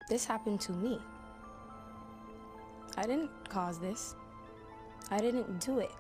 This happened to me. I didn't cause this. I didn't do it.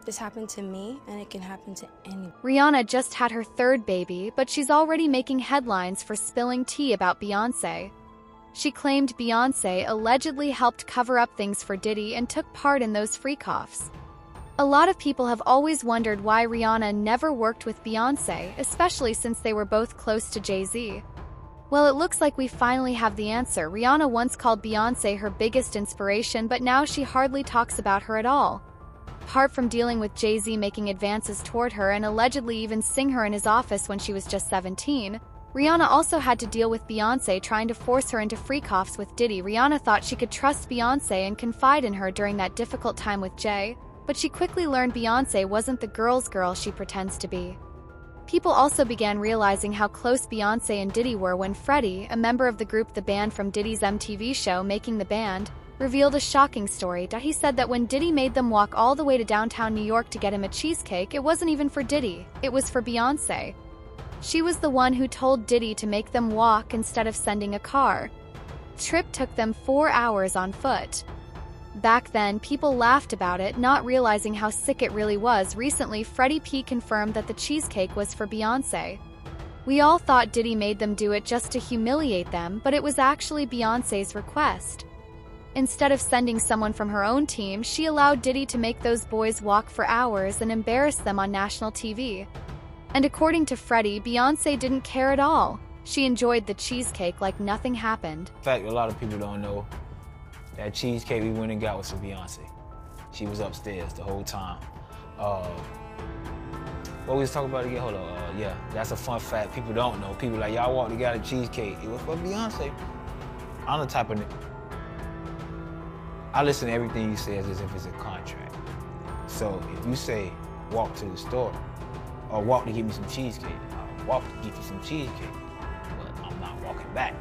This happened to me, and it can happen to anyone. Rihanna just had her third baby, but she's already making headlines for spilling tea about Beyoncé. She claimed Beyoncé allegedly helped cover up things for Diddy and took part in those freak-offs. A lot of people have always wondered why Rihanna never worked with Beyoncé, especially since they were both close to Jay-Z. Well, it looks like we finally have the answer. Rihanna once called Beyoncé her biggest inspiration, but now she hardly talks about her at all. Apart from dealing with Jay-Z making advances toward her and allegedly even sing her in his office when she was just 17, Rihanna also had to deal with Beyoncé trying to force her into freak-offs with Diddy. Rihanna thought she could trust Beyoncé and confide in her during that difficult time with Jay, but she quickly learned Beyoncé wasn't the girl's girl she pretends to be. People also began realizing how close Beyoncé and Diddy were when Freddie, a member of the group The Band from Diddy's MTV show Making the Band, revealed a shocking story that he said that when Diddy made them walk all the way to downtown New York to get him a cheesecake, it wasn't even for Diddy, it was for Beyoncé. She was the one who told Diddy to make them walk instead of sending a car. The trip took them 4 hours on foot. Back then, people laughed about it, not realizing how sick it really was. Recently, Freddie P confirmed that the cheesecake was for Beyoncé. We all thought Diddy made them do it just to humiliate them, but it was actually Beyoncé's request. Instead of sending someone from her own team, she allowed Diddy to make those boys walk for hours and embarrass them on national TV. And according to Freddie, Beyoncé didn't care at all. She enjoyed the cheesecake like nothing happened. In fact, a lot of people don't know that cheesecake we went and got was for Beyoncé. She was upstairs the whole time. What we was talking about again? Hold on. Yeah, that's a fun fact people don't know. People like, y'all walked together cheesecake. It was for Beyoncé. I'm the type of nigga. I listen to everything you say as if it's a contract. So if you say, walk to the store, or walk to get me some cheesecake, I'll walk to get you some cheesecake, but I'm not walking back.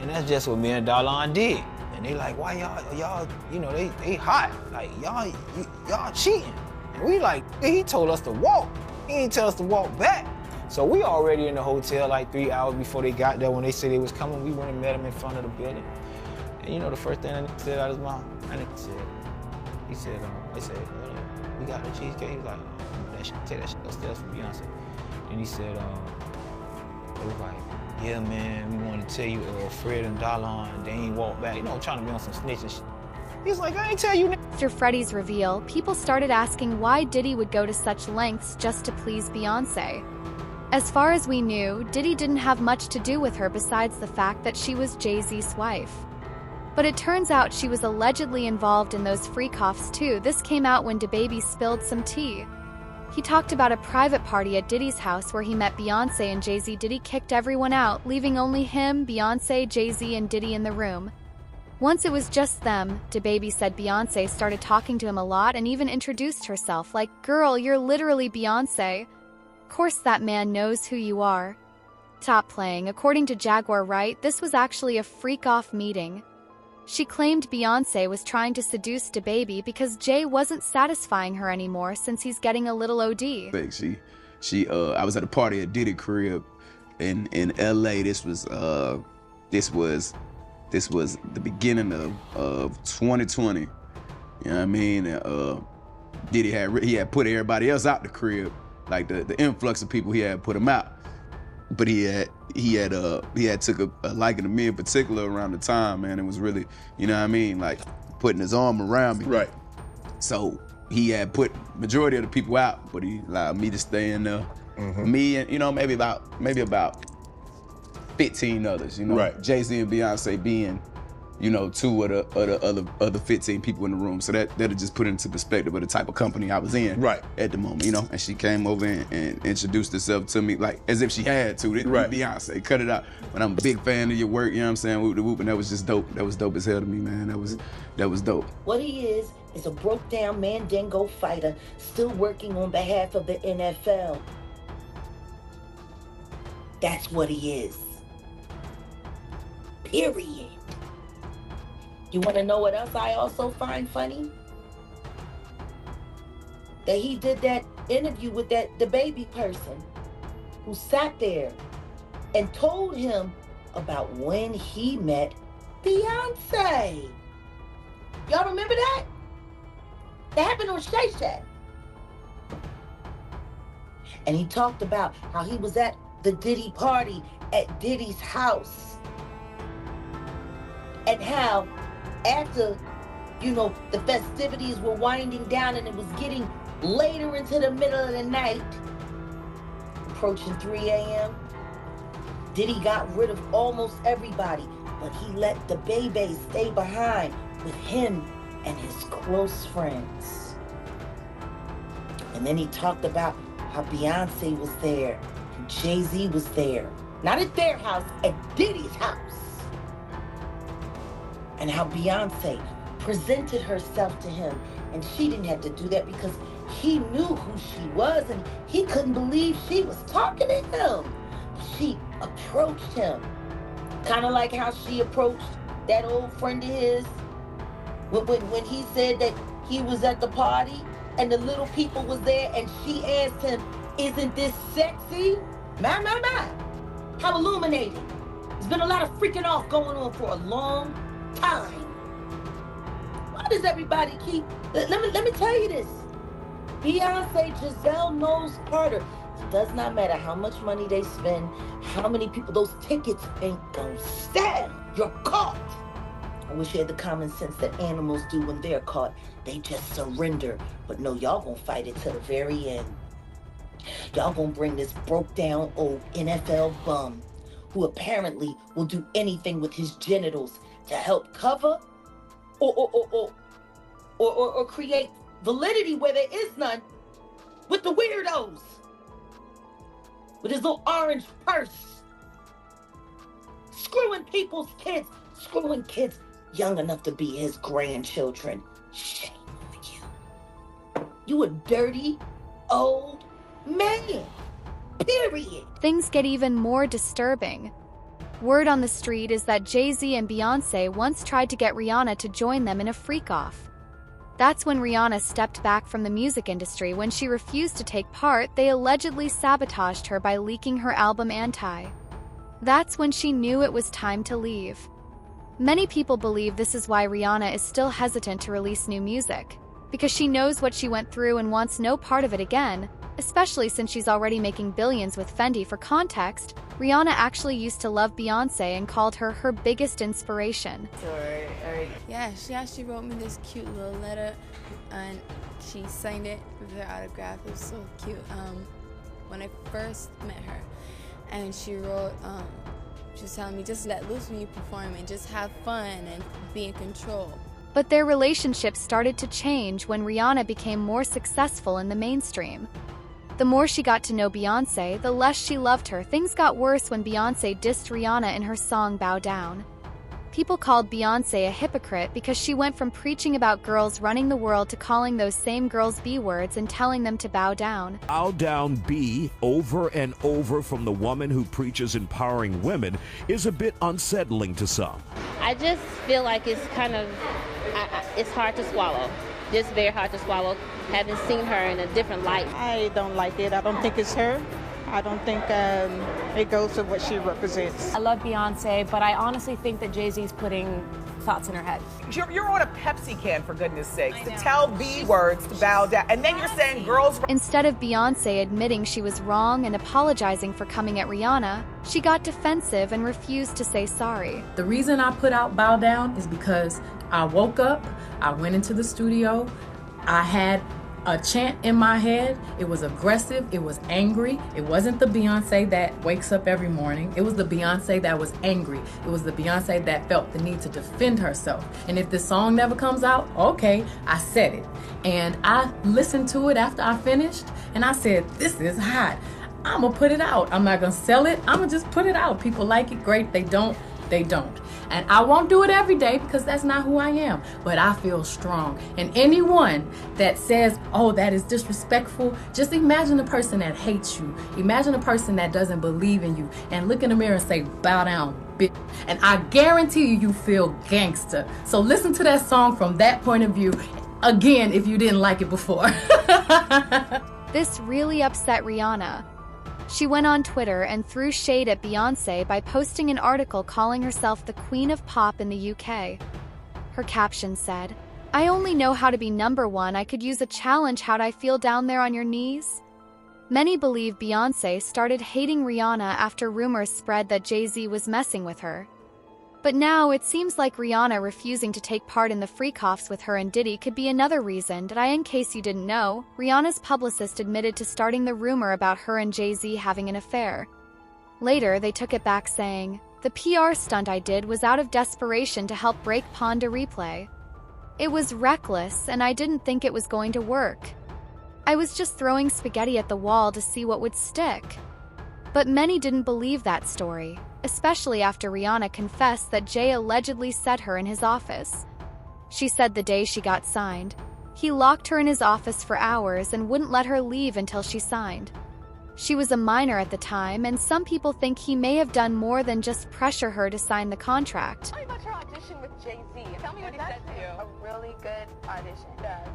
And that's just what me and Darlon did. And they like, why y'all, you know, they hot. Like, y'all cheating. And we like, he told us to walk. He ain't tell us to walk back. So we already in the hotel like 3 hours before they got there. When they said they was coming, we went and met him in front of the building. And you know the first thing that said out of his mouth? He said, we got the cheesecake. He was like, take that shit upstairs from Beyonce. And he said, it was like, yeah, man, we wanted to tell you, Fred and Darlon, they ain't walked back. You know, trying to be on some snitching shit. He's like, I ain't tell you. After Freddie's reveal, people started asking why Diddy would go to such lengths just to please Beyoncé. As far as we knew, Diddy didn't have much to do with her besides the fact that she was Jay-Z's wife. But it turns out she was allegedly involved in those freak-offs too. This came out when DaBaby spilled some tea. He talked about a private party at Diddy's house where he met Beyoncé and Jay-Z. Diddy kicked everyone out, leaving only him, Beyoncé, Jay-Z, and Diddy in the room. Once it was just them, DaBaby said Beyoncé started talking to him a lot and even introduced herself, like, girl, you're literally Beyoncé. Of course that man knows who you are. Stop playing. According to Jaguar Wright, this was actually a freak-off meeting. She claimed Beyoncé was trying to seduce DaBaby because Jay wasn't satisfying her anymore since he's getting a little OD. I was at a party at Diddy crib in LA. This was the beginning of 2020. You know what I mean? Diddy had put everybody else out the crib, like the influx of people, he had put them out. But he had took a liking to me in particular around the time, man. It was really, you know what I mean, like putting his arm around me. Right. So he had put majority of the people out, but he allowed me to stay in there. Mm-hmm. Me and, you know, maybe about 15 others, you know. Right. Jay-Z and Beyonce being, you know, 2 of the other 15 people in the room. So that'll just put it into perspective of the type of company I was in at the moment, you know. And she came over and introduced herself to me like as if she had to. Right. Beyonce, cut it out. But I'm a big fan of your work, you know what I'm saying? Whoop the whoop, and that was just dope. That was dope as hell to me, man. That was dope. What he is a broke down Mandingo fighter still working on behalf of the NFL. That's what he is. Period. You want to know what else I also find funny? That he did that interview with the baby person who sat there and told him about when he met Beyonce. Y'all remember that? That happened on Shay Shack. And he talked about how he was at the Diddy party at Diddy's house. And how after, the festivities were winding down and it was getting later into the middle of the night, approaching 3 a.m., Diddy got rid of almost everybody, but he let the baby stay behind with him and his close friends. And then he talked about how Beyonce was there and Jay-Z was there. Not at their house, at Diddy's house. And how Beyonce presented herself to him, and she didn't have to do that because he knew who she was and he couldn't believe she was talking to him. She approached him, kind of like how she approached that old friend of his when he said that he was at the party and the little people was there and she asked him, "Isn't this sexy?" My. How illuminating. There's been a lot of freaking off going on for a long time. Why does everybody keep... Let me tell you this. Beyonce, Giselle knows Carter. It does not matter how much money they spend, how many people, those tickets ain't gonna stand. You're caught. I wish you had the common sense that animals do when they're caught. They just surrender. But no, y'all gonna fight it to the very end. Y'all gonna bring this broke down old NFL bum who apparently will do anything with his genitals to help cover or create validity where there is none with the weirdos. With his little orange purse. Screwing people's kids. Screwing kids young enough to be his grandchildren. Shame on you. You a dirty, old man. Period. Things get even more disturbing. Word on the street is that Jay-Z and Beyoncé once tried to get Rihanna to join them in a freak-off. That's when Rihanna stepped back from the music industry. When she refused to take part, they allegedly sabotaged her by leaking her album Anti. That's when she knew it was time to leave. Many people believe this is why Rihanna is still hesitant to release new music, because she knows what she went through and wants no part of it again, especially since she's already making billions with Fendi. For context, Rihanna actually used to love Beyoncé and called her her biggest inspiration. Yeah, she wrote me this cute little letter, and she signed it with her autograph. It was so cute. When I first met her, and she wrote, she was telling me, just let loose when you perform and just have fun and be in control. But their relationship started to change when Rihanna became more successful in the mainstream. The more she got to know Beyoncé, the less she loved her. Things got worse when Beyoncé dissed Rihanna in her song Bow Down. People called Beyoncé a hypocrite because she went from preaching about girls running the world to calling those same girls B-words and telling them to bow down. Bow down B over and over from the woman who preaches empowering women is a bit unsettling to some. I just feel like it's kind of, it's hard to swallow. Just very hard to swallow, having seen her in a different light. I don't like it. I don't think it's her. I don't think it goes to what she represents. I love Beyonce, but I honestly think that Jay-Z's putting thoughts in her head. You're on a Pepsi can, for goodness sakes, to tell B words to bow down, and then you're saying girls... Instead of Beyoncé admitting she was wrong and apologizing for coming at Rihanna, she got defensive and refused to say sorry. The reason I put out Bow Down is because I woke up, I went into the studio, I had a chant in my head. It was aggressive, it was angry. It wasn't the Beyonce that wakes up every morning. It was the Beyonce that was angry. It was the Beyonce that felt the need to defend herself. And if this song never comes out, okay, I said it. And I listened to it after I finished, and I said, this is hot. I'm gonna put it out. I'm not gonna sell it, I'm gonna just put it out. People like it, great. They don't, they don't. And I won't do it every day because that's not who I am, but I feel strong. And anyone that says, oh, that is disrespectful, just imagine a person that hates you. Imagine a person that doesn't believe in you, and look in the mirror and say, bow down, bitch. And I guarantee you, you feel gangster. So listen to that song from that point of view, again, if you didn't like it before. This really upset Rihanna. She went on Twitter and threw shade at Beyoncé by posting an article calling herself the Queen of Pop in the UK. Her caption said, "I only know how to be number one. I could use a challenge. How'd I feel down there on your knees?" Many believe Beyoncé started hating Rihanna after rumors spread that Jay-Z was messing with her. But now it seems like Rihanna refusing to take part in the freak-offs with her and Diddy could be another reason. In case you didn't know, Rihanna's publicist admitted to starting the rumor about her and Jay-Z having an affair. Later, they took it back saying, "The PR stunt I did was out of desperation to help break Pond to Replay. It was reckless and I didn't think it was going to work. I was just throwing spaghetti at the wall to see what would stick." But many didn't believe that story, especially after Rihanna confessed that Jay allegedly set her in his office. She said the day she got signed, he locked her in his office for hours and wouldn't let her leave until she signed. She was a minor at the time, and some people think he may have done more than just pressure her to sign the contract. Tell me about your audition with Jay-Z. Tell me what he said to you. A really good audition.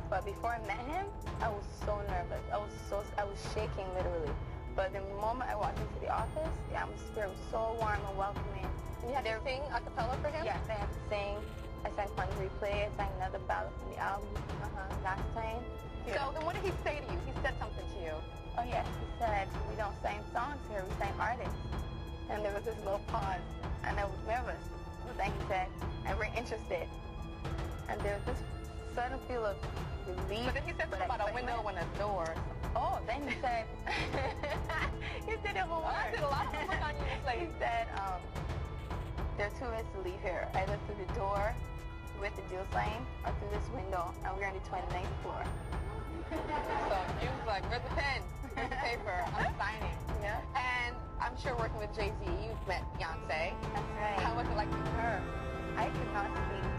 But before I met him, I was so nervous. I was shaking literally. But the moment I walked into the office, the atmosphere was so warm and welcoming. You had to sing a cappella for him? Yes, I had to sing. I sang Pond Replay. I sang another ballad from the album last time. Yeah. So then what did he say to you? He said something to you. Oh yes, he said, "We don't sing songs here, we sing artists." And there was this little pause, and I was nervous. But then he said, "I'm very interested." And there was this sudden feel of relief. But then he said something about a window and a door. Oh, then he said, he did it whole I did a lot of homework on you. He said, there are two ways to leave here, either through the door with the deal sign or through this window, and we're on the 29th floor. So you was like, "Where's the pen? Where's the paper? I'm signing." Yeah. And I'm sure working with Jay-Z, you've met Beyoncé. That's right. How was it like meeting her? I could not speak.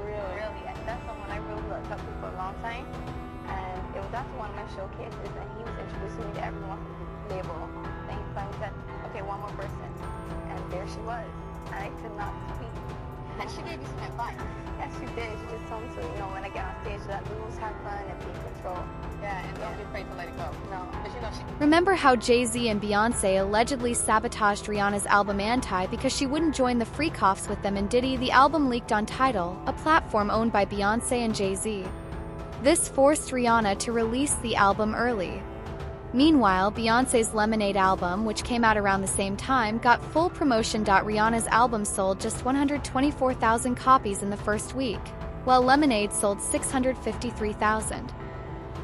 Really. And that's someone I really looked up to for a long time. And it was after one of my showcases, and he was introducing me to everyone from the label. Then he finally said, "Okay, one more person." And there she was. And I could not speak. And she gave you some advice. Yes, she did. She just told me to, when I get on stage, let loose, have fun, and be in control. Yeah, and don't be afraid to let it go. No. Because she... Remember how Jay-Z and Beyoncé allegedly sabotaged Rihanna's album Anti because she wouldn't join the freak-offs with them and Diddy? The album leaked on Tidal, a platform owned by Beyoncé and Jay-Z. This forced Rihanna to release the album early. Meanwhile, Beyoncé's Lemonade album, which came out around the same time, got full promotion. Rihanna's album sold just 124,000 copies in the first week, while Lemonade sold 653,000.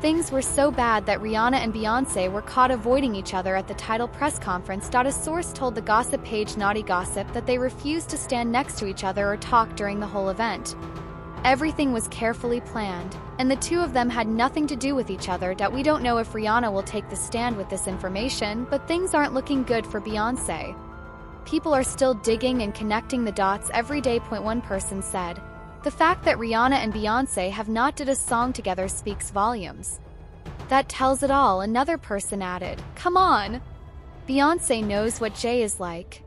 Things were so bad that Rihanna and Beyoncé were caught avoiding each other at the Tidal press conference. A source told the gossip page Naughty Gossip that they refused to stand next to each other or talk during the whole event. Everything was carefully planned, and the two of them had nothing to do with each other. We don't know if Rihanna will take the stand with this information, but things aren't looking good for Beyoncé. People are still digging and connecting the dots every day. One person said, "The fact that Rihanna and Beyoncé have not did a song together speaks volumes." That tells it all, another person added. Come on! Beyoncé knows what Jay is like.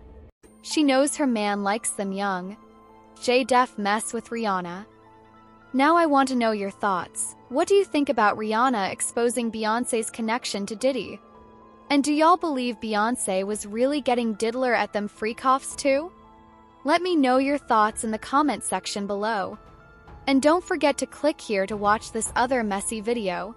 She knows her man likes them young. Jay def mess with Rihanna. Now I want to know your thoughts. What do you think about Rihanna exposing Beyoncé's connection to Diddy? And do y'all believe Beyoncé was really getting diddler at them freak-offs too? Let me know your thoughts in the comment section below. And don't forget to click here to watch this other messy video.